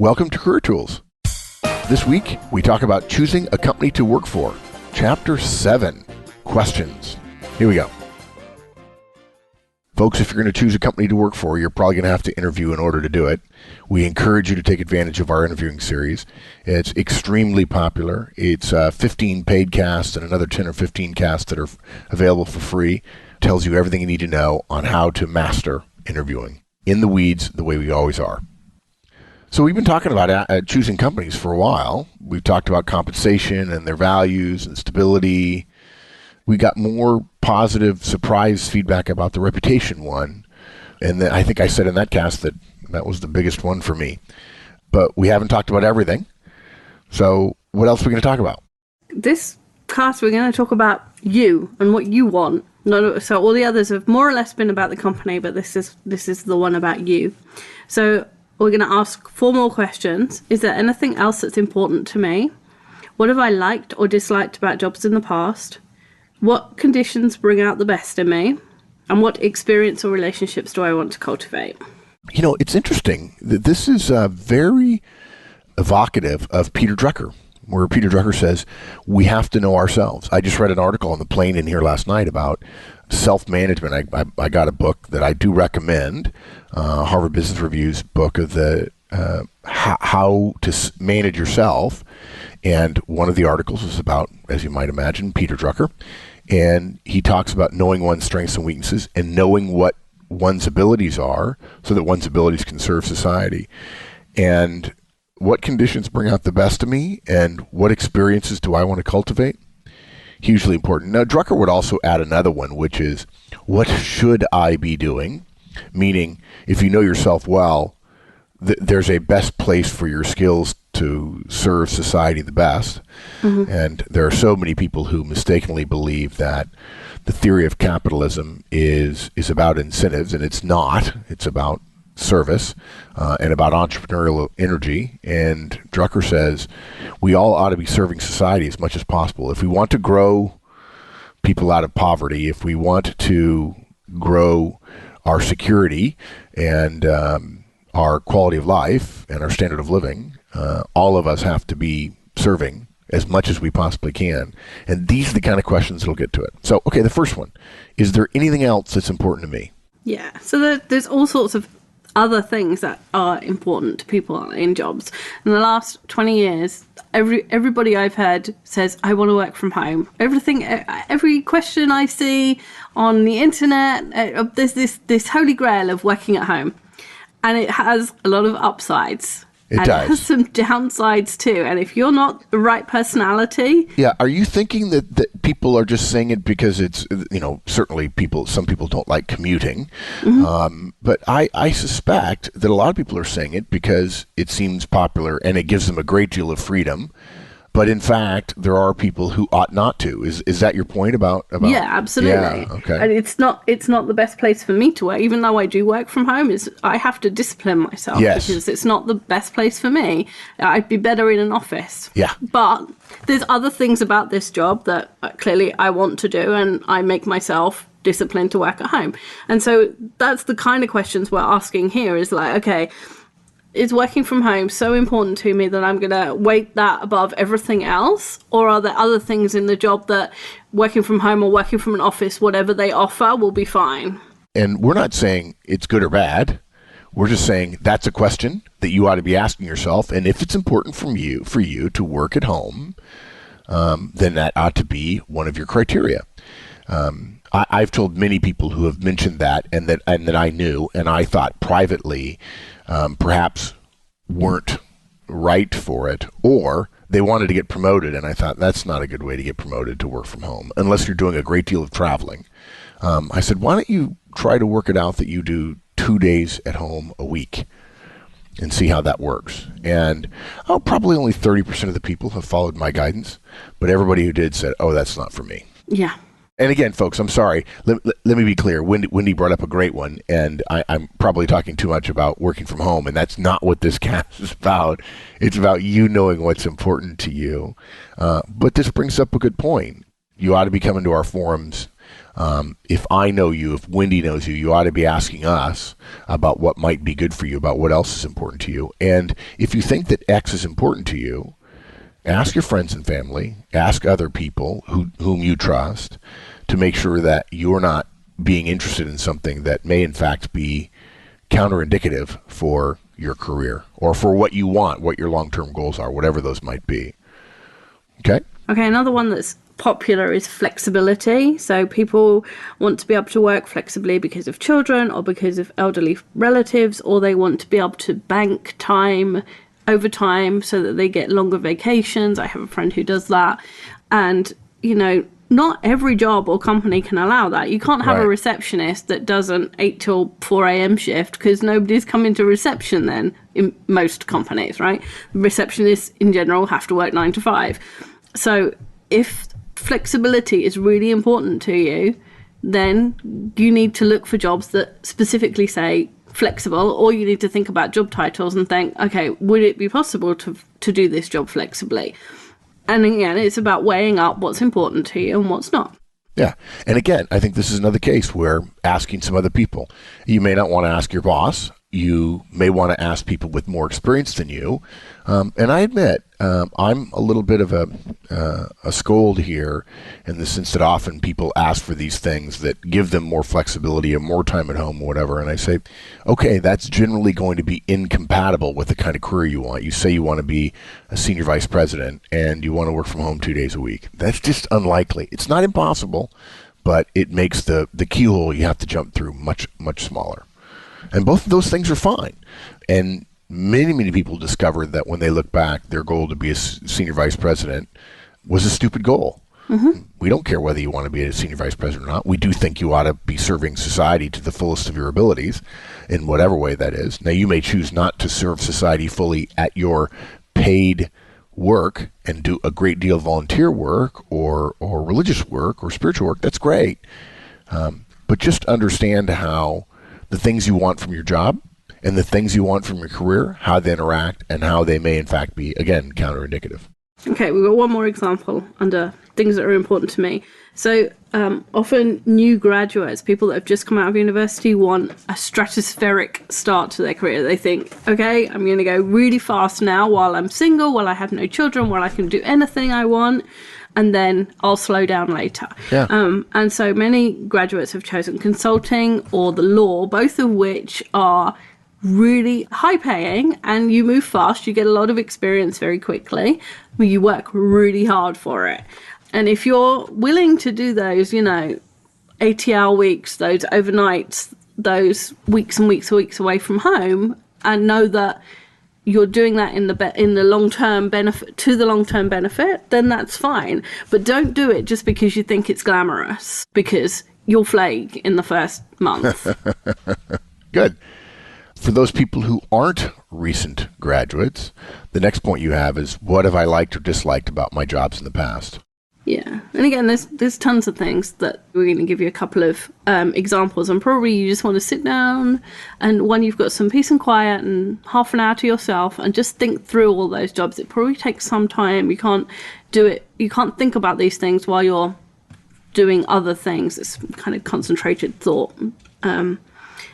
Welcome to Career Tools. This week, we talk about choosing a company to work for. Chapter 7, Questions. Here we go. Folks, if you're going to choose a company to work for, you're probably going to have to interview in order to do it. We encourage you to take advantage of our interviewing series. It's extremely popular. It's 15 paid casts and another 10 or 15 casts that are available for free. Tells you everything you need to know on how to master interviewing. In the weeds, the way we always are. So we've been talking about choosing companies for a while. We've talked about compensation and their values and stability. We got more positive surprise feedback about the reputation one. And then I think I said in that cast that was the biggest one for me. But we haven't talked about everything. So what else are we going to talk about? This cast, we're going to talk about you and what you want. So all the others have more or less been about the company, but this is the one about you. So we're going to ask 4 more questions. Is there anything else that's important to me? What have I liked or disliked about jobs in the past? What conditions bring out the best in me? And what experience or relationships do I want to cultivate? You know, it's interesting that this is very evocative of Peter Drucker, where Peter Drucker says, we have to know ourselves. I just read an article on the plane in here last night about self-management. I got a book that I do recommend, Harvard Business Review's book of the how to manage yourself. And one of the articles is about, as you might imagine, Peter Drucker. And he talks about knowing one's strengths and weaknesses and knowing what one's abilities are so that one's abilities can serve society. And what conditions bring out the best of me and what experiences do I want to cultivate? Hugely important. Now, Drucker would also add another one, which is, what should I be doing? Meaning, if you know yourself well, there's a best place for your skills to serve society the best. Mm-hmm. And there are so many people who mistakenly believe that the theory of capitalism is about incentives, and it's not. It's about service and about entrepreneurial energy. And Drucker says we all ought to be serving society as much as possible. If we want to grow people out of poverty, if we want to grow our security and our quality of life and our standard of living, all of us have to be serving as much as we possibly can. And these are the kind of questions that'll get to it. So, okay, the first one, is there anything else that's important to me? Yeah, so there's all sorts of other things that are important to people in jobs. In the last 20 years, everybody I've heard says, I want to work from home. Every question I see on the internet, there's this holy grail of working at home. And it has a lot of upsides. It does. It has some downsides too. And if you're not the right personality... Yeah, are you thinking that people are just saying it because it's, certainly some people don't like commuting. Mm-hmm. But I suspect that a lot of people are saying it because it seems popular and it gives them a great deal of freedom. But in fact, there are people who ought not to. Is that your point about? Yeah, absolutely. Yeah, okay. And it's not the best place for me to work. Even though I do work from home, I have to discipline myself because it's not the best place for me. I'd be better in an office. Yeah. But there's other things about this job that clearly I want to do, and I make myself disciplined to work at home. And so that's the kind of questions we're asking here is like, okay, is working from home so important to me that I'm going to weight that above everything else? Or are there other things in the job that working from home or working from an office, whatever they offer, will be fine? And we're not saying it's good or bad. We're just saying that's a question that you ought to be asking yourself. And if it's important for you to work at home, then that ought to be one of your criteria. I've told many people who have mentioned that and that I knew, and I thought privately, perhaps weren't right for it, or they wanted to get promoted, and I thought that's not a good way to get promoted, to work from home, unless you're doing a great deal of traveling. I said, why don't you try to work it out that you do 2 days at home a week and see how that works? And probably only 30% of the people have followed my guidance, but everybody who did said, oh, that's not for me. Yeah. And again, folks, I'm sorry. Let me be clear. Wendy brought up a great one, and I'm probably talking too much about working from home, and that's not what this cast is about. It's about you knowing what's important to you. But this brings up a good point. You ought to be coming to our forums If I know you, if Wendy knows you, you ought to be asking us about what might be good for you, about what else is important to you. And if you think that X is important to you, ask your friends and family, ask other people whom you trust to make sure that you're not being interested in something that may in fact be counterindicative for your career or for what you want, what your long-term goals are, whatever those might be. Okay? Okay, another one that's popular is flexibility. So people want to be able to work flexibly because of children or because of elderly relatives, or they want to be able to bank time overtime so that they get longer vacations. I have a friend who does that. And, not every job or company can allow that. You can't have a receptionist that does an 8 till 4 a.m. shift because nobody's coming to reception then in most companies, right? Receptionists in general have to work 9 to 5. So if flexibility is really important to you, then you need to look for jobs that specifically say flexible, or you need to think about job titles and think, okay, would it be possible to do this job flexibly? And again, it's about weighing up what's important to you and what's not. Yeah. And again, I think this is another case where asking some other people. You may not want to ask your boss. You may want to ask people with more experience than you. And I admit, I'm a little bit of a scold here in the sense that often people ask for these things that give them more flexibility and more time at home or whatever. And I say, okay, that's generally going to be incompatible with the kind of career you want. You say you want to be a senior vice president and you want to work from home 2 days a week. That's just unlikely. It's not impossible, but it makes the keyhole you have to jump through much, much smaller. And both of those things are fine. And many, many people discovered that when they look back, their goal to be a senior vice president was a stupid goal. Mm-hmm. We don't care whether you want to be a senior vice president or not. We do think you ought to be serving society to the fullest of your abilities in whatever way that is. Now, you may choose not to serve society fully at your paid work and do a great deal of volunteer work or religious work or spiritual work. That's great. But just understand how the things you want from your job and the things you want from your career, how they interact, and how they may in fact be, again, counterindicative. Okay, we've got one more example under things that are important to me. So often new graduates, people that have just come out of university, want a stratospheric start to their career. They think, okay, I'm going to go really fast now while I'm single, while I have no children, while I can do anything I want, and then I'll slow down later. Yeah. And so many graduates have chosen consulting or the law, both of which are really high paying, and you move fast, you get a lot of experience very quickly, but you work really hard for it. And if you're willing to do those, 80-hour weeks, those overnights, those weeks and weeks and weeks away from home, and know that you're doing that in the long-term benefit, to the long-term benefit, then that's fine. But don't do it just because you think it's glamorous, because you'll flake in the first month. Good. For those people who aren't recent graduates, the next point you have is, what have I liked or disliked about my jobs in the past? Yeah. And again, there's tons of things that we're going to give you a couple of examples, and probably you just want to sit down and when you've got some peace and quiet and half an hour to yourself and just think through all those jobs. It probably takes some time. You can't do it. You can't think about these things while you're doing other things. It's kind of concentrated thought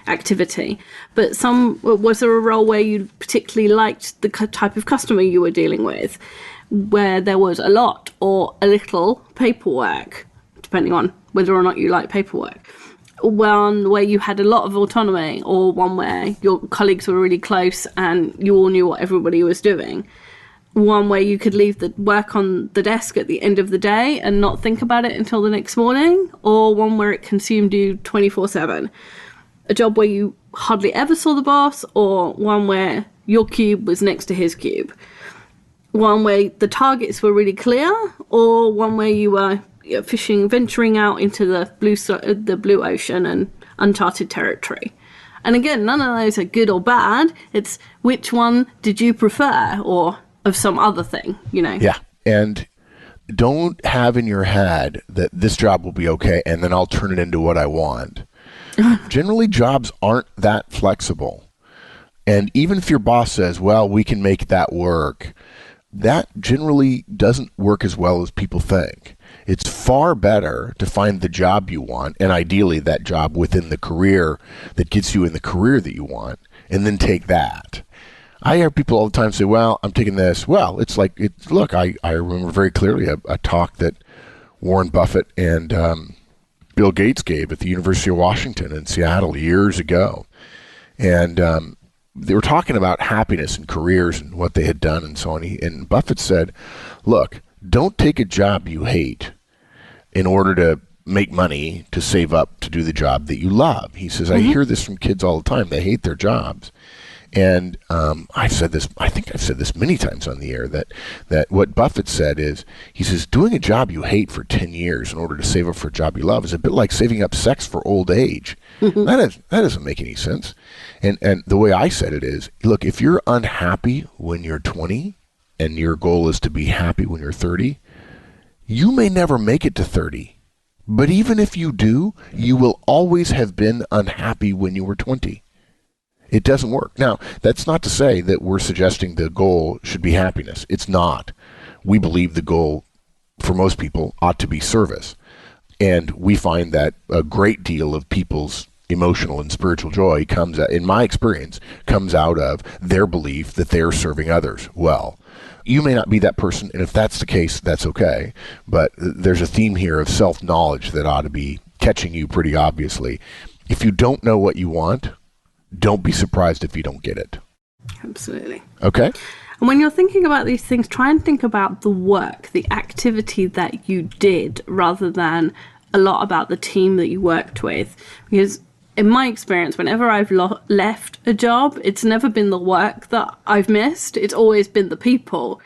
activity. But was there a role where you particularly liked the type of customer you were dealing with, where there was a lot or a little paperwork, depending on whether or not you like paperwork? One where you had a lot of autonomy, or one where your colleagues were really close and you all knew what everybody was doing? One where you could leave the work on the desk at the end of the day and not think about it until the next morning? Or one where it consumed you 24/7? A job where you hardly ever saw the boss, or one where your cube was next to his cube? One where the targets were really clear, or one where you were fishing, venturing out into the blue ocean and uncharted territory? And again, none of those are good or bad. It's which one did you prefer, or of some other thing, Yeah. And don't have in your head that this job will be okay and then I'll turn it into what I want. Generally, jobs aren't that flexible. And even if your boss says, well, we can make that work, that generally doesn't work as well as people think. It's far better to find the job you want, and ideally that job within the career that gets you in the career that you want, and then take that. I hear people all the time say, well, I'm taking this. Well, it's like, look, I remember very clearly a talk that Warren Buffett and Bill Gates gave at the University of Washington in Seattle years ago. And they were talking about happiness and careers and what they had done and so on. And Buffett said, look, don't take a job you hate in order to make money to save up to do the job that you love. He says, I hear this from kids all the time. They hate their jobs. And I've said this, I think I've said this many times on the air, that what Buffett said is, he says, doing a job you hate for 10 years in order to save up for a job you love is a bit like saving up sex for old age. That doesn't make any sense. And the way I said it is, look, if you're unhappy when you're 20 and your goal is to be happy when you're 30, you may never make it to 30. But even if you do, you will always have been unhappy when you were 20. It doesn't work. Now, that's not to say that we're suggesting the goal should be happiness. It's not. We believe the goal, for most people, ought to be service. And we find that a great deal of people's emotional and spiritual joy comes, in my experience, comes out of their belief that they're serving others well. You may not be that person, and if that's the case, that's okay. But there's a theme here of self-knowledge that ought to be catching you pretty obviously. If you don't know what you want, don't be surprised if you don't get it. Absolutely. Okay? And when you're thinking about these things, try and think about the work, the activity that you did, rather than a lot about the team that you worked with. Because in my experience, whenever I've left a job, it's never been the work that I've missed. It's always been the people.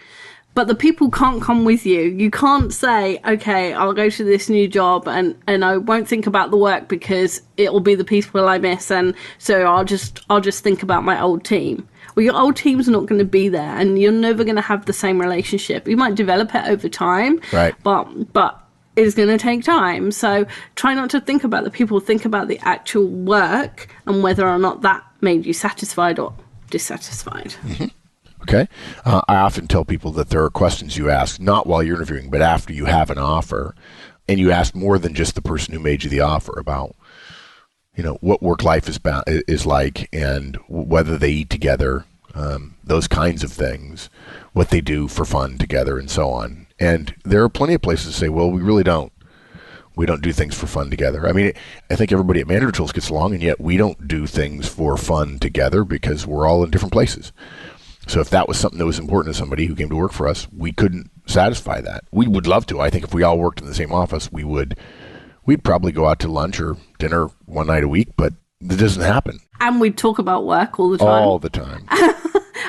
But the people can't come with you. You can't say, okay, I'll go to this new job and I won't think about the work because it'll be the people I miss, and so I'll just think about my old team. Well, your old team's not going to be there, and you're never going to have the same relationship. You might develop it over time, right? But it's going to take time. So try not to think about the people. Think about the actual work and whether or not that made you satisfied or dissatisfied. Mm-hmm. Okay. I often tell people that there are questions you ask, not while you're interviewing, but after you have an offer, and you ask more than just the person who made you the offer about, what work life is like, and whether they eat together, those kinds of things, what they do for fun together, and so on. And there are plenty of places to say, well, we really don't. We don't do things for fun together. I mean, I think everybody at Manager Tools gets along, and yet we don't do things for fun together because we're all in different places. So if that was something that was important to somebody who came to work for us, we couldn't satisfy that. We would love to. I think if we all worked in the same office, we'd probably go out to lunch or dinner one night a week, but that doesn't happen. And we'd talk about work all the time. All the time.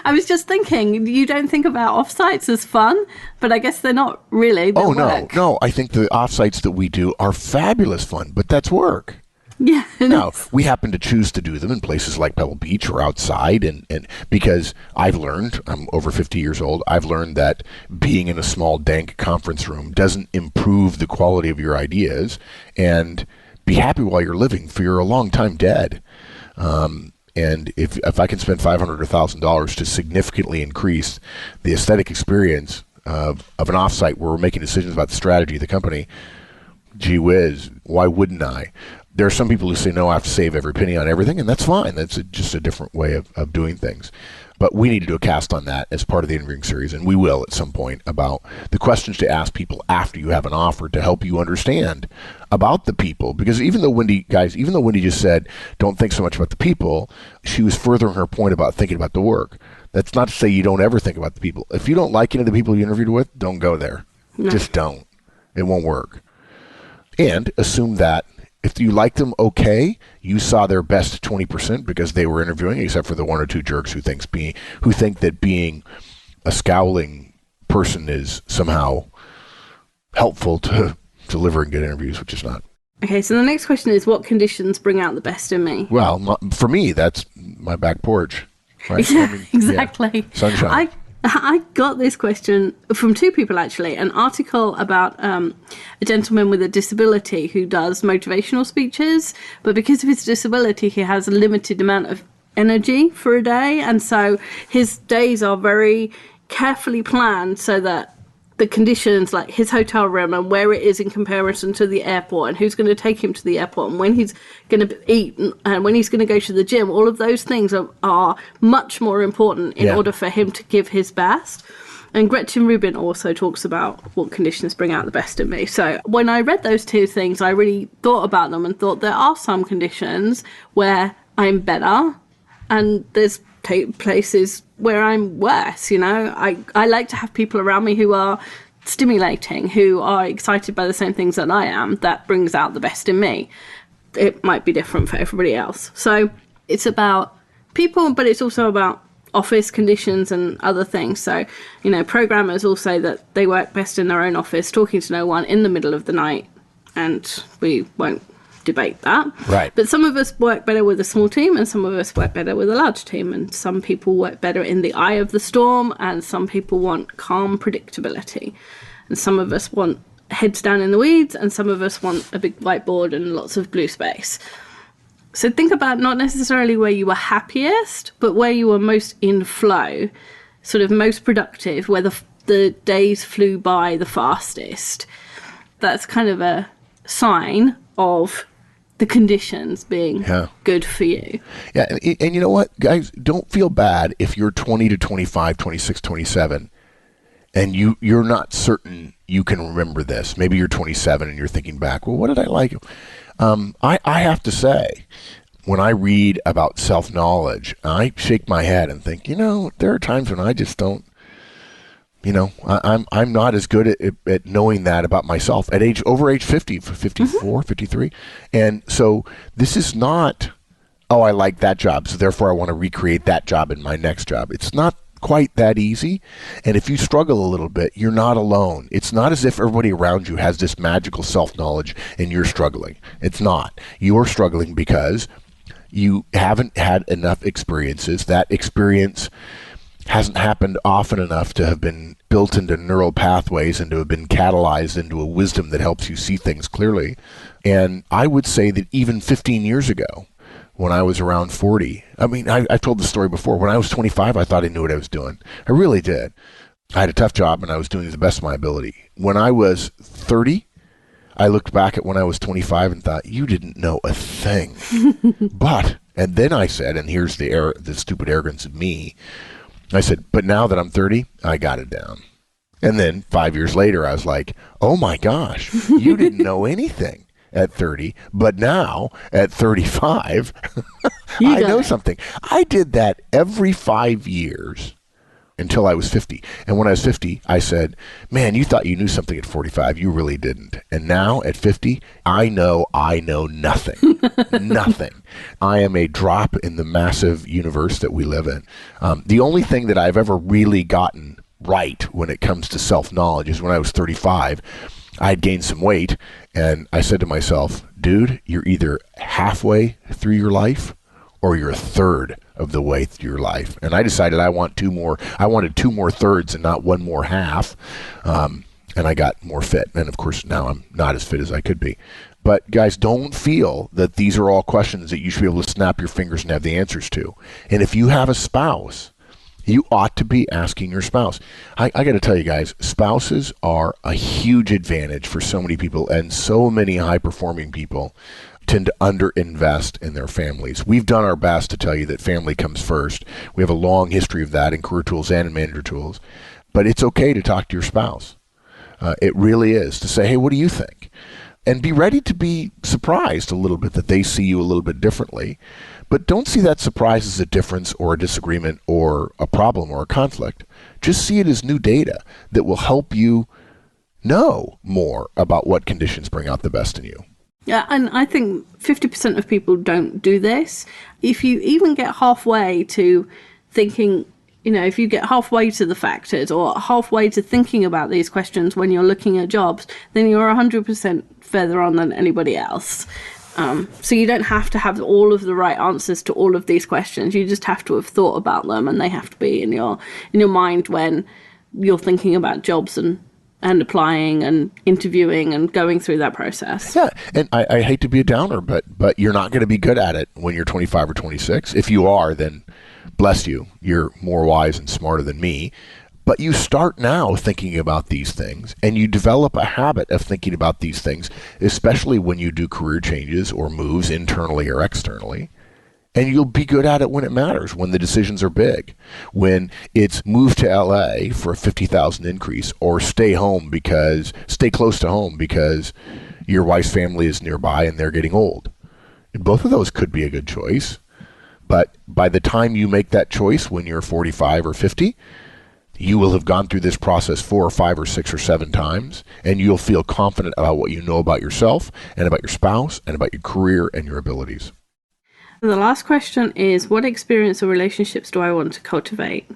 I was just thinking, you don't think about offsites as fun, but I guess they're not really. They're work. No. I think the offsites that we do are fabulous fun, but that's work. Yeah. Now, we happen to choose to do them in places like Pebble Beach or outside, and because I've learned, I'm over 50 years old, I've learned that being in a small, dank conference room doesn't improve the quality of your ideas, and be happy while you're living, for you're a long time dead. And if I can spend $500 or $1,000 to significantly increase the aesthetic experience of an offsite where we're making decisions about the strategy of the company, gee whiz, why wouldn't I? There are some people who say, no, I have to save every penny on everything, and that's fine. That's just a different way of doing things. But we need to do a cast on that as part of the interviewing series, and we will at some point, about the questions to ask people after you have an offer to help you understand about the people. Because even though Wendy just said, don't think so much about the people, she was furthering her point about thinking about the work. That's not to say you don't ever think about the people. If you don't like any of the people you interviewed with, don't go there. No. Just don't. It won't work. And assume that if you like them, okay, you saw their best 20% because they were interviewing, except for the one or two jerks who think that being a scowling person is somehow helpful to delivering good interviews, which is not. Okay, so the next question is, what conditions bring out the best in me? Well, for me, that's my back porch. Right? Yeah, exactly. Yeah, sunshine. I got this question from two people, actually. An article about a gentleman with a disability who does motivational speeches, but because of his disability, he has a limited amount of energy for a day. And so his days are very carefully planned so that the conditions, like his hotel room and where it is in comparison to the airport, and who's going to take him to the airport, and when he's going to eat, and when he's going to go to the gym. All of those things are much more important in order for him to give his best. And Gretchen Rubin also talks about what conditions bring out the best in me. So when I read those two things, I really thought about them and thought there are some conditions where I'm better, and there's places where I'm worse. I like to have people around me who are stimulating, who are excited by the same things that I am. That brings out the best in me. It might be different for everybody else. So it's about people, but it's also about office conditions and other things. So, programmers all say that they work best in their own office, talking to no one in the middle of the night, and we won't debate that. Right. But some of us work better with a small team, and some of us work better with a large team, and some people work better in the eye of the storm, and some people want calm predictability, and some of us want heads down in the weeds, and some of us want a big whiteboard and lots of blue space. So think about not necessarily where you were happiest, but where you were most in flow, sort of most productive, where the days flew by the fastest. That's kind of a sign of the conditions being good for you. Yeah, and you know what, guys? Don't feel bad if you're 20 to 25, 26, 27, and you're not certain you can remember this. Maybe you're 27 and you're thinking back, well, what did I like? I have to say, when I read about self-knowledge, I shake my head and think, there are times when I just don't, I'm not as good at knowing that about myself at over age 50, 54, 53. And so this is not, I like that job, so therefore I want to recreate that job in my next job. It's not quite that easy. And if you struggle a little bit, you're not alone. It's not as if everybody around you has this magical self-knowledge and you're struggling. It's not. You're struggling because you haven't had enough experiences. That experience hasn't happened often enough to have been built into neural pathways and to have been catalyzed into a wisdom that helps you see things clearly. And I would say that even 15 years ago, when I was around 40, I've told the story before. When I was 25, I thought I knew what I was doing. I really did. I had a tough job and I was doing it to the best of my ability. When I was 30, I looked back at when I was 25 and thought, you didn't know a thing. And then I said, and here's the stupid arrogance of me, I said, but now that I'm 30, I got it down. And then 5 years later, I was like, oh my gosh, you didn't know anything at 30, but now at 35, I know something. I did that every 5 years until I was 50. And when I was 50, I said, man, you thought you knew something at 45. You really didn't. And now at 50, I know nothing. Nothing. I am a drop in the massive universe that we live in. The only thing that I've ever really gotten right when it comes to self-knowledge is when I was 35. I had gained some weight, and I said to myself, dude, you're either halfway through your life or you're a third of the way through your life. And I decided I wanted two more thirds and not one more half. And I got more fit. And of course, now I'm not as fit as I could be. But guys, don't feel that these are all questions that you should be able to snap your fingers and have the answers to. And if you have a spouse, you ought to be asking your spouse. I got to tell you guys, spouses are a huge advantage for so many people, and so many high-performing people tend to underinvest in their families. We've done our best to tell you that family comes first. We have a long history of that in Career Tools and in Manager Tools. But it's okay to talk to your spouse. It really is, to say, hey, what do you think? And be ready to be surprised a little bit that they see you a little bit differently. But don't see that surprise as a difference or a disagreement or a problem or a conflict. Just see it as new data that will help you know more about what conditions bring out the best in you. Yeah, and I think 50% of people don't do this. If you even get halfway to thinking, if you get halfway to the factors or halfway to thinking about these questions when you're looking at jobs, then you're 100% further on than anybody else. So you don't have to have all of the right answers to all of these questions. You just have to have thought about them, and they have to be in your mind when you're thinking about jobs and applying and interviewing and going through that process. Yeah, and I hate to be a downer, but you're not going to be good at it when you're 25 or 26. If you are, then bless you. You're more wise and smarter than me. But you start now thinking about these things, and you develop a habit of thinking about these things, especially when you do career changes or moves internally or externally. And you'll be good at it when it matters, when the decisions are big, when it's move to LA for a 50,000 increase, or stay close to home because your wife's family is nearby and they're getting old. And both of those could be a good choice. But by the time you make that choice when you're 45 or 50, you will have gone through this process 4 or 5 or 6 or 7 times, and you'll feel confident about what you know about yourself and about your spouse and about your career and your abilities. The last question is, what experience or relationships do I want to cultivate?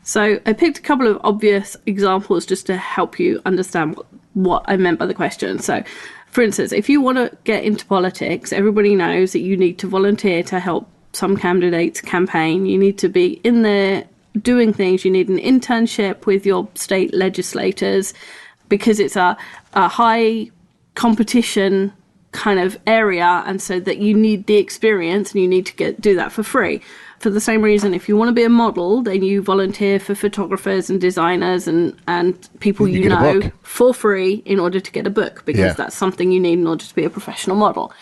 So I picked a couple of obvious examples just to help you understand what I meant by the question. So, for instance, if you want to get into politics, everybody knows that you need to volunteer to help some candidates campaign. You need to be in there doing things. You need an internship with your state legislators because it's a high competition kind of area, and so that you need the experience and you need to do that for free. For the same reason, if you want to be a model, then you volunteer for photographers and designers and people you know for free in order to get a book, because that's something you need in order to be a professional model.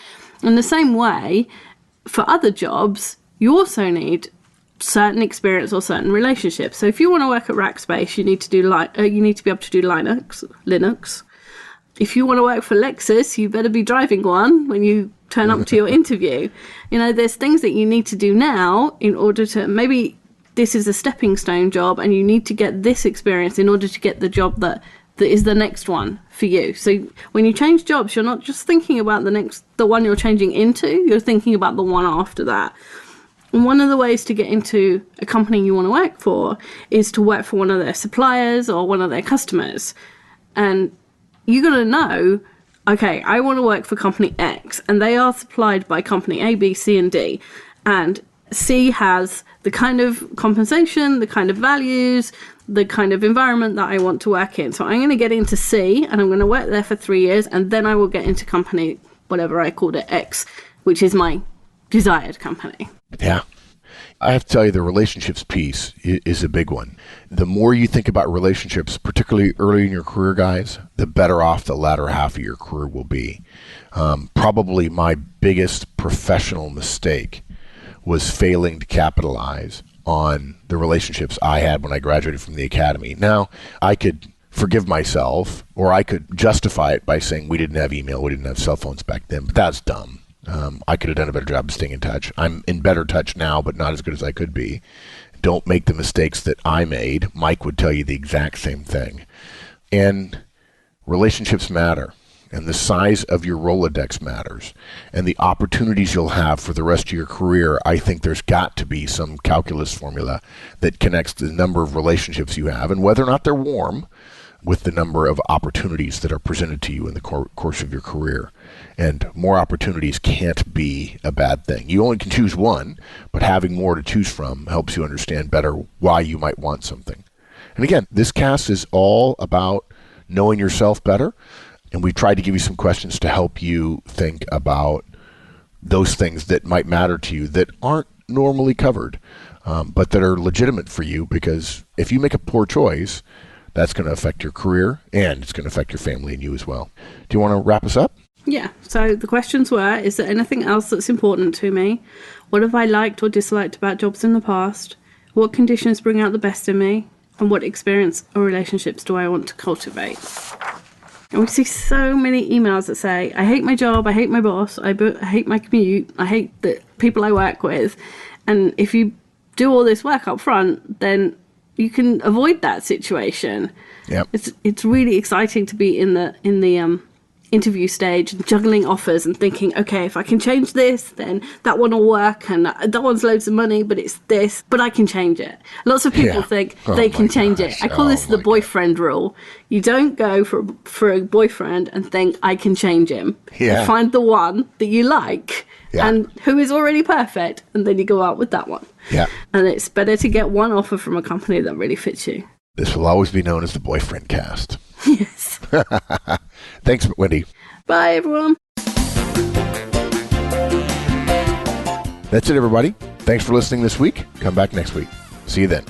In the same way, for other jobs, you also need certain experience or certain relationships. So if you want to work at Rackspace, you need to be able to do Linux. If you want to work for Lexus, you better be driving one when you turn up to your interview. There's things that you need to do now in order to, maybe this is a stepping stone job and you need to get this experience in order to get the job that is the next one for you. So when you change jobs, you're not just thinking about the one you're changing into, you're thinking about the one after that. And one of the ways to get into a company you want to work for is to work for one of their suppliers or one of their customers. And you're going to know, okay, I want to work for company X, and they are supplied by company A, B, C, and D. And C has the kind of compensation, the kind of values, the kind of environment that I want to work in. So I'm going to get into C, and I'm going to work there for 3 years, and then I will get into company, whatever I called it, X, which is my desired company. Yeah. I have to tell you, the relationships piece is a big one. The more you think about relationships, particularly early in your career, guys, the better off the latter half of your career will be. Probably my biggest professional mistake was failing to capitalize on the relationships I had when I graduated from the academy. Now, I could forgive myself, or I could justify it by saying we didn't have email, we didn't have cell phones back then, but that's dumb. I could have done a better job of staying in touch. I'm in better touch now, but not as good as I could be. Don't make the mistakes that I made. Mike would tell you the exact same thing. And relationships matter. And the size of your Rolodex matters. And the opportunities you'll have for the rest of your career, I think there's got to be some calculus formula that connects the number of relationships you have and whether or not they're warm with the number of opportunities that are presented to you in the course of your career. And more opportunities can't be a bad thing. You only can choose one, but having more to choose from helps you understand better why you might want something. And again, this cast is all about knowing yourself better. And we tried to give you some questions to help you think about those things that might matter to you that aren't normally covered, but that are legitimate for you, because if you make a poor choice, that's going to affect your career and it's going to affect your family and you as well. Do you want to wrap us up? Yeah. So the questions were, is there anything else that's important to me? What have I liked or disliked about jobs in the past? What conditions bring out the best in me? And what experience or relationships do I want to cultivate? And we see so many emails that say, I hate my job, I hate my boss, I hate my commute, I hate the people I work with. And if you do all this work up front, then you can avoid that situation. Yep. It's really exciting to be in the interview stage and juggling offers and thinking, okay, if I can change this, then that one will work, and that one's loads of money, but it's this, but I can change it. Lots of people think they can change it. I call this the boyfriend rule. You don't go for a boyfriend and think, I can change him. Yeah. You find the one that you like and who is already perfect, and then you go out with that one. Yeah. And it's better to get one offer from a company that really fits you. This will always be known as the boyfriend cast. Yes. Thanks, Wendy. Bye, everyone. That's it, everybody. Thanks for listening this week. Come back next week. See you then.